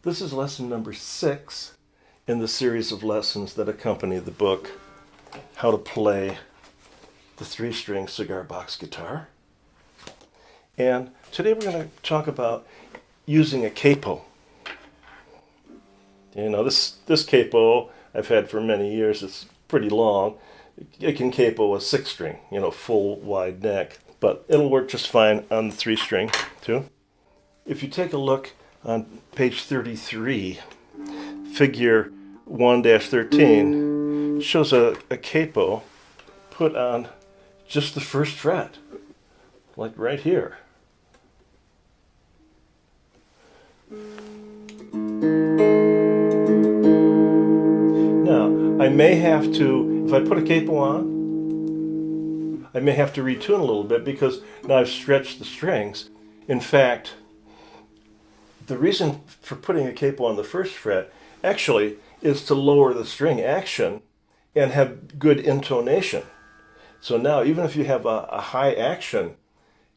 This is lesson number 6 in the series of lessons that accompany the book, How to Play the 3-String Cigar Box Guitar. And today we're going to talk about using a capo. You know, this capo I've had for many years. It's pretty long. It can capo a 6-string, full wide neck, but it'll work just fine on the 3-string too. If you take a look on page 33, figure 1-13 shows a capo put on just the first fret, like right here. Now, I may have to, if I put a capo on, I may have to retune a little bit because now I've stretched the strings. In fact, the reason for putting a capo on the first fret actually is to lower the string action and have good intonation. So now, even if you have a high action,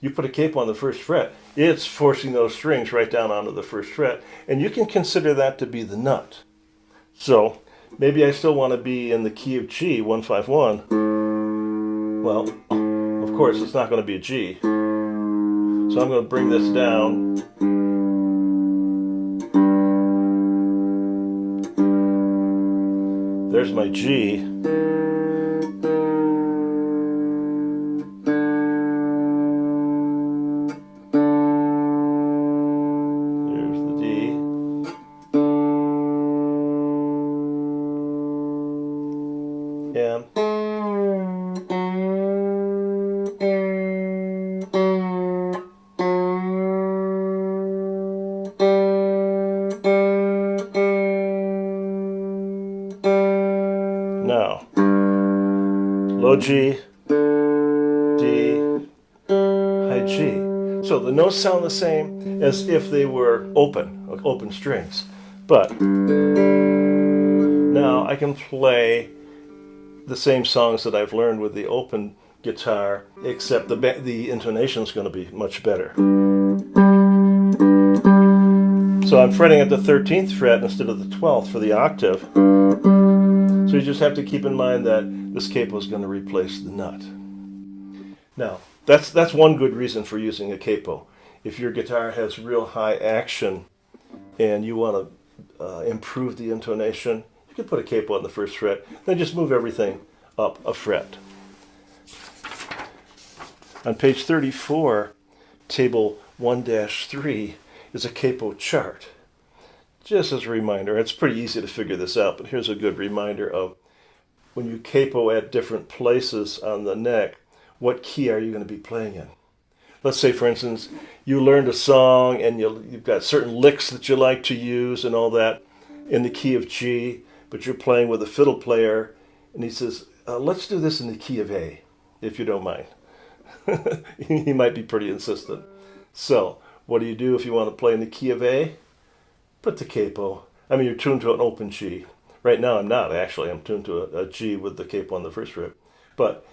you put a capo on the first fret, it's forcing those strings right down onto the first fret, and you can consider that to be the nut. So maybe I still want to be in the key of G, 151. Well, of course, it's not going to be a G. So I'm going to bring this down. There's my G. There's the D. And now, low G, D, high G. So the notes sound the same as if they were open strings. But now I can play the same songs that I've learned with the open guitar, except the intonation is going to be much better. So I'm fretting at the 13th fret instead of the 12th for the octave. So you just have to keep in mind that this capo is going to replace the nut. Now, that's one good reason for using a capo. If your guitar has real high action and you want to improve the intonation, you can put a capo on the first fret, then just move everything up a fret. On page 34, table 1-3 is a capo chart. Just as a reminder, it's pretty easy to figure this out, but here's a good reminder of when you capo at different places on the neck, what key are you going to be playing in? Let's say, for instance, you learned a song and you've got certain licks that you like to use and all that in the key of G, but you're playing with a fiddle player, and he says, let's do this in the key of A, if you don't mind. He might be pretty insistent. So, what do you do if you want to play in the key of A? Put the capo. I mean, you're tuned to an open G. Right now I'm not, actually. I'm tuned to a G with the capo on the first fret. But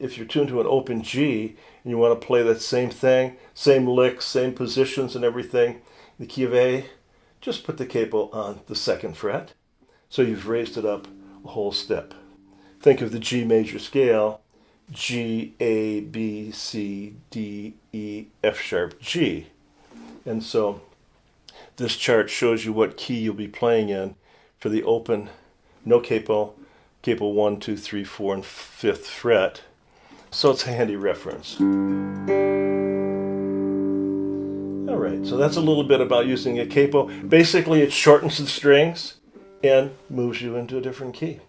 if you're tuned to an open G and you want to play that same thing, same licks, same positions and everything, in the key of A, just put the capo on the 2nd fret. So you've raised it up a whole step. Think of the G major scale, G, A, B, C, D, E, F sharp, G. And so this chart shows you what key you'll be playing in for the open, no capo, capo 1, 2, 3, 4, and 5th fret. So it's a handy reference. All right, so that's a little bit about using a capo. Basically, it shortens the strings and moves you into a different key.